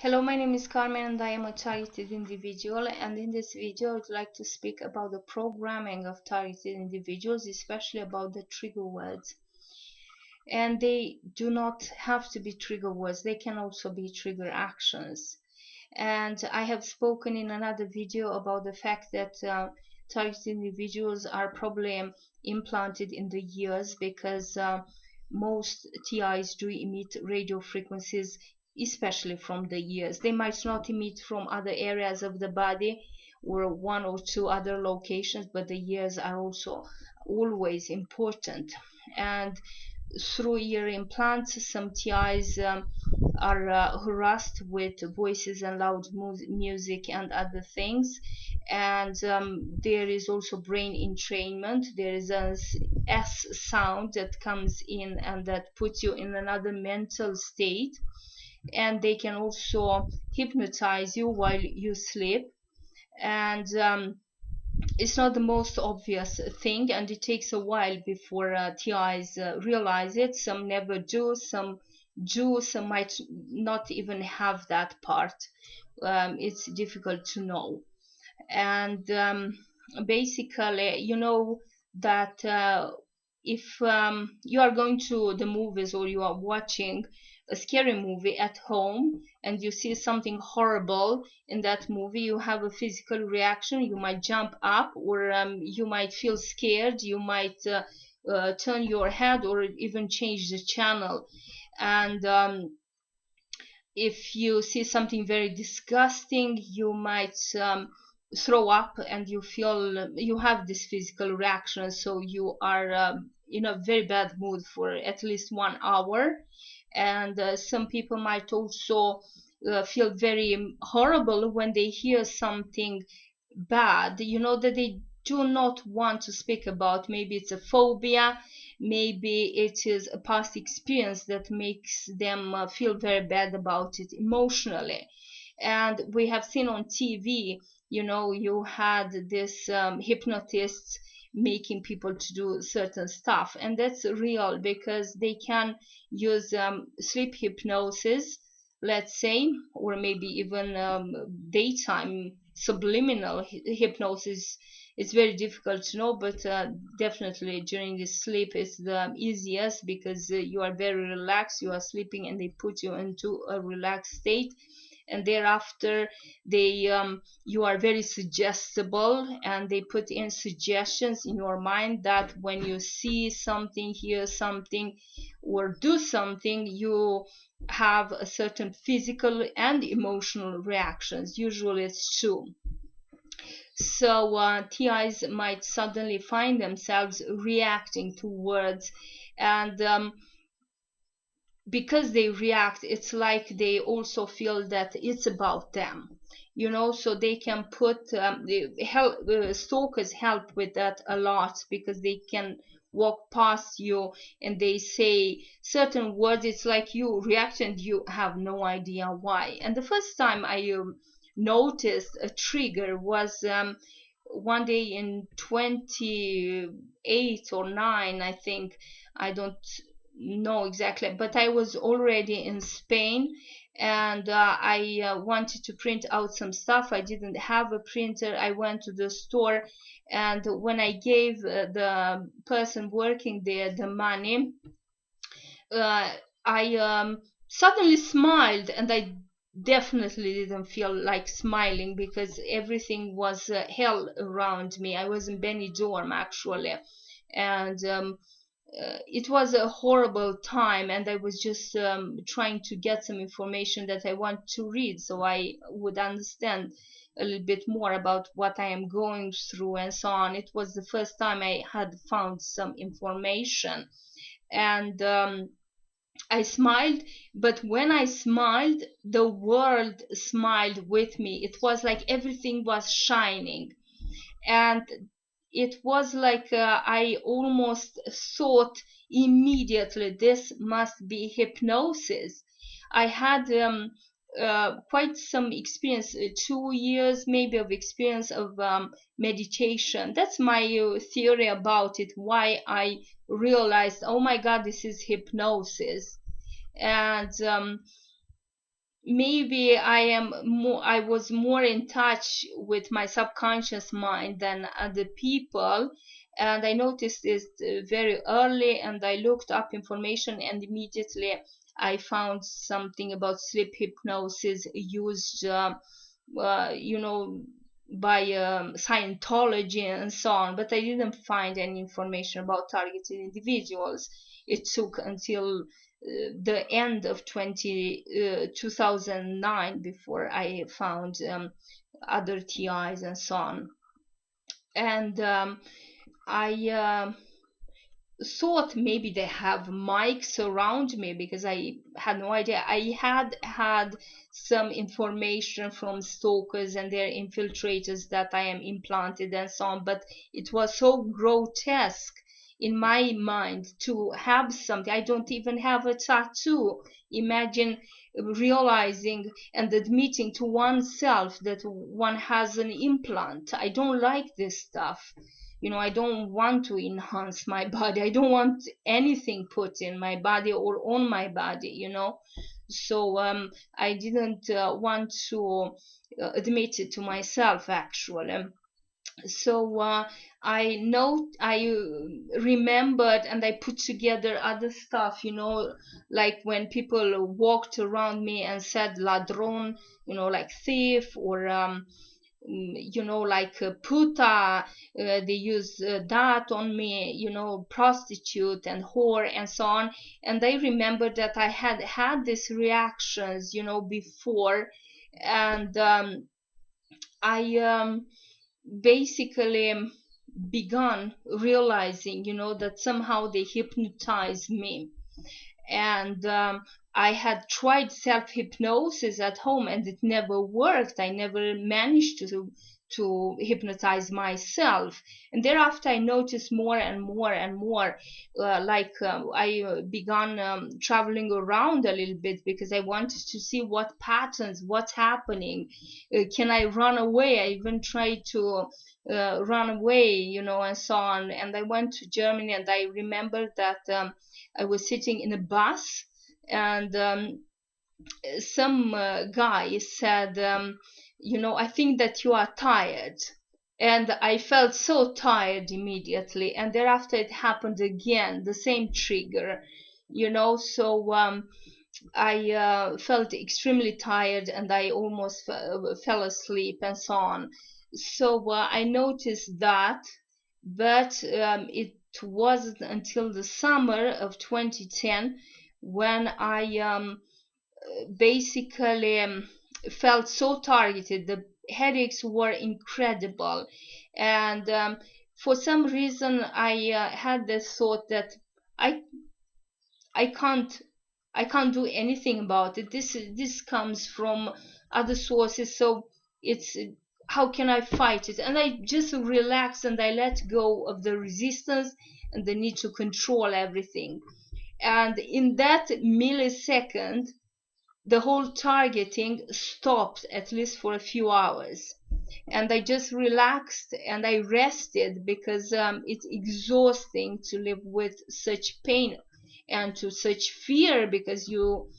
Hello, my name is Carmen and I am a targeted individual, and in this video I would like to speak about the programming of targeted individuals, especially about the trigger words. And they do not have to be trigger words, they can also be trigger actions. And I have spoken in another video about the fact that targeted individuals are probably implanted in the ears because most TIs do emit radio frequencies, especially from the ears. They might not emit from other areas of the body or one or two other locations, but the ears are also always important. And through ear implants, some TIs are harassed with voices and loud music and other things. And there is also brain entrainment. There is a S sound that comes in and that puts you in another mental state. And they can also hypnotize you while you sleep. And it's not the most obvious thing, and it takes a while before TIs realize it. Some never do, some do, some might not even have that part. It's difficult to know. And basically, you know that if you are going to the movies or you are watching a scary movie at home and you see something horrible in that movie, you have a physical reaction. You might jump up, or you might feel scared. You might turn your head or even change the channel. And if you see something very disgusting, you might throw up, and you feel you have this physical reaction. So you are in a very bad mood for at least 1 hour. And some people might also feel very horrible when they hear something bad, you know, that they do not want to speak about. Maybe it's a phobia, maybe it is a past experience that makes them feel very bad about it emotionally. And we have seen on TV, you know, you had this hypnotists making people to do certain stuff, and that's real because they can use sleep hypnosis, let's say, or maybe even daytime subliminal hypnosis. It's very difficult to know, but definitely during the sleep is the easiest because you are very relaxed, you are sleeping, and they put you into a relaxed state. And thereafter they you are very suggestible, and they put in suggestions in your mind that when you see something, hear something, or do something, you have a certain physical and emotional reactions. Usually it's two. So TIs might suddenly find themselves reacting to words, and because they react, it's like they also feel that it's about them, you know. So they can put the help, stalkers help with that a lot, because they can walk past you and they say certain words. It's like you react and you have no idea why. And the first time I noticed a trigger was one day in 28 or 9, I think. I don't know exactly, but I was already in Spain, and I wanted to print out some stuff. I didn't have a printer. I went to the store, and when I gave the person working there the money, I suddenly smiled, and I definitely didn't feel like smiling because everything was hell around me. I was in Benidorm actually, and it was a horrible time, and I was just trying to get some information that I want to read so I would understand a little bit more about what I am going through and so on. It was the first time I had found some information, and I smiled, but when I smiled, the world smiled with me. It was like everything was shining, and it was like I almost thought immediately this must be hypnosis. I had quite some experience, 2 years maybe of experience of meditation. That's my theory about it, why I realized, oh my god, this is hypnosis. And maybe I was more in touch with my subconscious mind than other people. And I noticed this very early, and I looked up information, and immediately I found something about sleep hypnosis used you know, by Scientology and so on, but I didn't find any information about targeted individuals. It took until the end of 2009 before I found other TIs and so on. And I thought maybe they have mics around me, because I had no idea. I had some information from stalkers and their infiltrators that I am implanted and so on, but it was so grotesque in my mind to have something. I don't even have a tattoo. Imagine realizing and admitting to oneself that one has an implant. I don't like this stuff. I don't want to enhance my body. I don't want anything put in my body or on my body. So I didn't want to admit it to myself, actually. So I remembered, and I put together other stuff, like when people walked around me and said ladron, like thief, or like puta, they use that on me, prostitute and whore and so on. And I remember that I had these reactions, before. And I basically begun realizing, that somehow they hypnotized me. And I had tried self hypnosis at home, and it never worked. I never managed to hypnotize myself. And thereafter I noticed more and more and more, I began traveling around a little bit, because I wanted to see what patterns, what's happening. Can I run away? I even tried to run away, and so on. And I went to Germany, and I remember that I was sitting in a bus, and some guy said, I think that you are tired. And I felt so tired immediately. And thereafter it happened again, the same trigger, so I felt extremely tired, and I almost fell asleep and so on. So I noticed that, but it wasn't until the summer of 2010 when I basically felt so targeted. The headaches were incredible, and for some reason I had the thought that I I can't I can't do anything about it. This comes from other sources, so it's how can I fight it? And I just relax, and I let go of the resistance and the need to control everything. And in that millisecond, the whole targeting stopped, at least for a few hours. And I just relaxed and I rested, because it's exhausting to live with such pain and to such fear, because you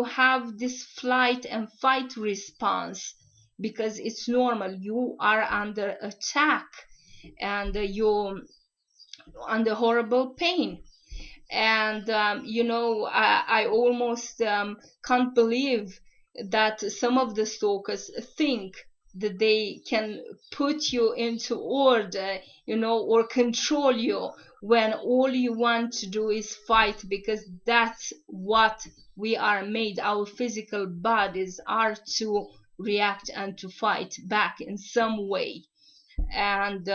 have this flight and fight response, because it's normal. You are under attack, and you're under horrible pain. And I almost can't believe that some of the stalkers think that they can put you into order, or control you, when all you want to do is fight, because that's what we are made. Our physical bodies are to react and to fight back in some way. And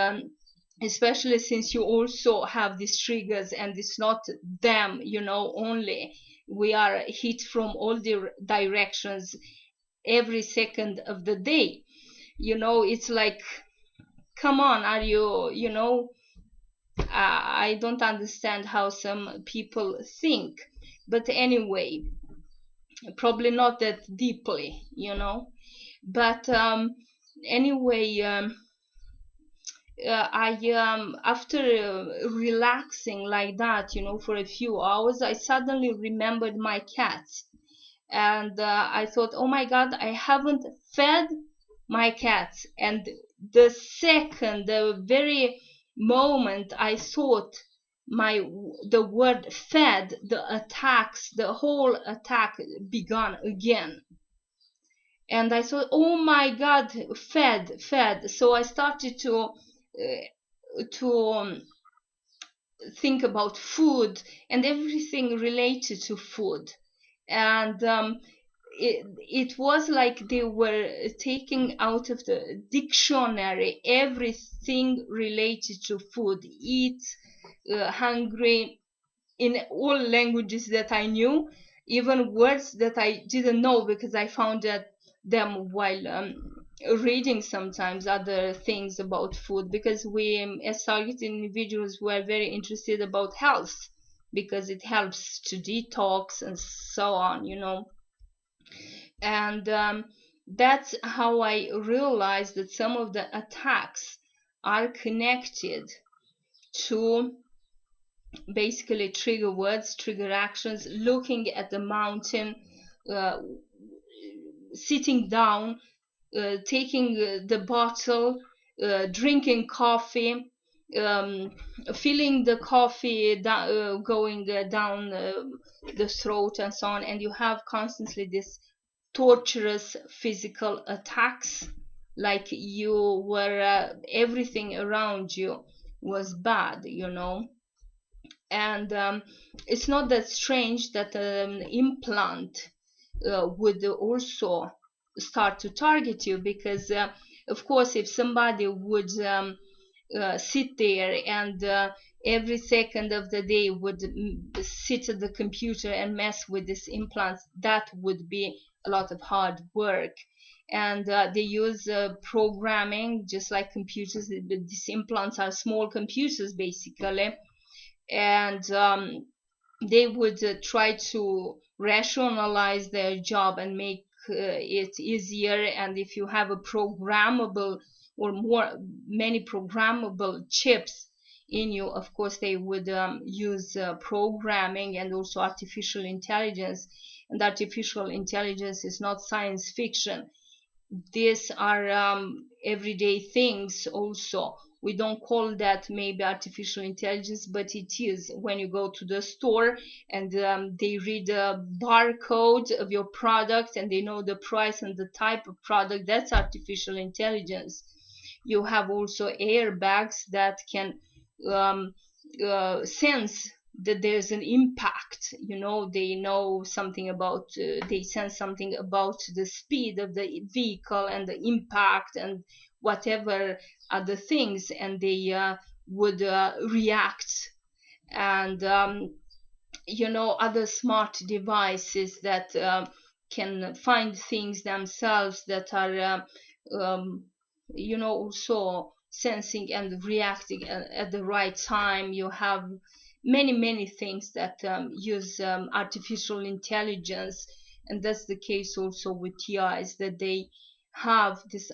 especially since you also have these triggers, and it's not them, only. We are hit from all the directions every second of the day. It's like, come on, are you, I don't understand how some people think. But anyway, probably not that deeply. But anyway, I after relaxing like that, for a few hours, I suddenly remembered my cats. And I thought, oh my God, I haven't fed my cats. And the very moment I thought the word fed, the whole attack began again. And I thought, oh my God, fed. So I started to think about food and everything related to food. And it was like they were taking out of the dictionary everything related to food: eat, hungry, in all languages that I knew, even words that I didn't know because I found them while reading sometimes other things about food, because we as targeted individuals were very interested about health because it helps to detox and so on, and that's how I realized that some of the attacks are connected to basically trigger words, trigger actions: looking at the mountain, uh, sitting down, taking the bottle, drinking coffee, um, feeling the coffee going down the throat and so on. And you have constantly this torturous physical attacks, like you were everything around you was bad, and it's not that strange that an implant would also start to target you, because of course if somebody would sit there and every second of the day would sit at the computer and mess with this implant, that would be a lot of hard work. And they use programming just like computers. These implants are small computers basically, and they would try to rationalize their job and make it easier. And if you have a programmable or many programmable chips in you, of course they would use programming and also artificial intelligence. And artificial intelligence is not science fiction. These are everyday things also. We don't call that maybe artificial intelligence, but it is. When you go to the store and they read the barcode of your product and they know the price and the type of product, that's artificial intelligence. You have also airbags that can um, sense that there's an impact. They know something about, they sense something about the speed of the vehicle and the impact and whatever other things, and they would react. And other smart devices that can find things themselves, that are also sensing and reacting at the right time. You have many things that use artificial intelligence. And that's the case also with TIs, that they have these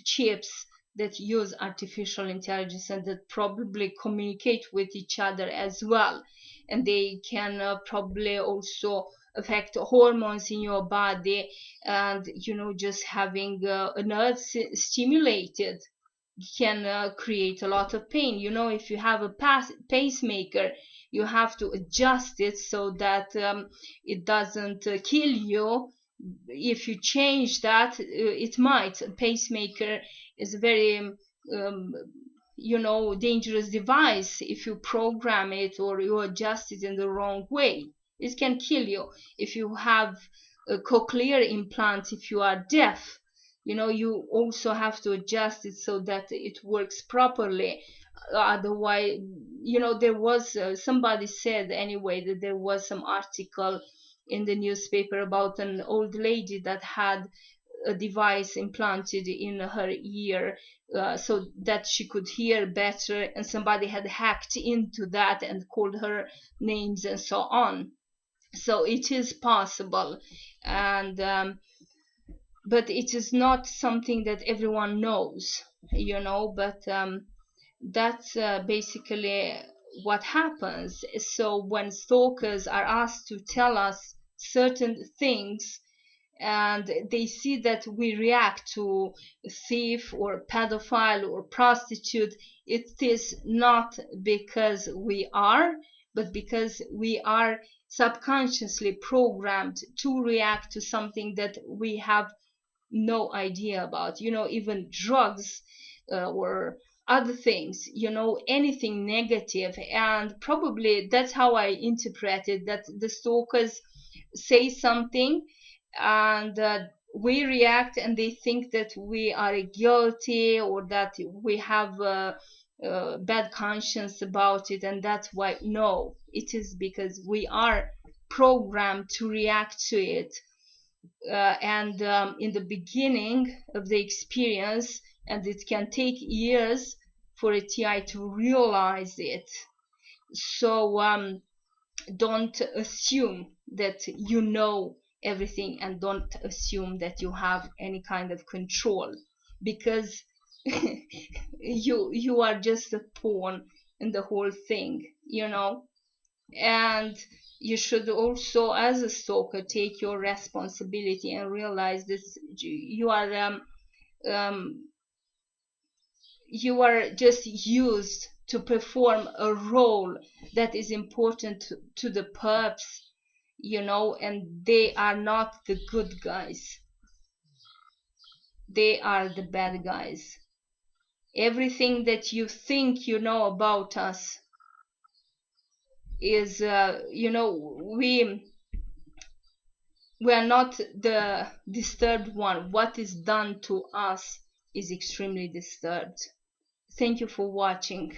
chips that use artificial intelligence and that probably communicate with each other as well. And they can probably also affect hormones in your body. And just having a nerve stimulated can create a lot of pain. If you have a pacemaker, you have to adjust it so that it doesn't kill you. If you change that, it might. A pacemaker is a very dangerous device. If you program it or you adjust it in the wrong way, it can kill you. If you have a cochlear implant, if you are deaf, you also have to adjust it so that it works properly. Otherwise, there was somebody said anyway that there was some article in the newspaper about an old lady that had a device implanted in her ear so that she could hear better, and somebody had hacked into that and called her names and so on. So it is possible. And but it is not something that everyone knows, but that's basically what happens. So when stalkers are asked to tell us certain things, and they see that we react to a thief or pedophile or prostitute, it is not because we are, but because we are subconsciously programmed to react to something that we have no idea about. Even drugs, or other things, anything negative. And probably that's how I interpret it, that the stalkers say something, and we react, and they think that we are guilty, or that we have a bad conscience about it. And that's why, no, it is because we are programmed to react to it. And in the beginning of the experience, and it can take years for a TI to realize it. So don't assume that you know everything, and don't assume that you have any kind of control, because you are just a pawn in the whole thing. And you should also, as a stalker, take your responsibility and realize that you are just used to perform a role that is important to the perps, and they are not the good guys. They are the bad guys. Everything that you think you know about us is, we are not the disturbed one. What is done to us is extremely disturbed. Thank you for watching.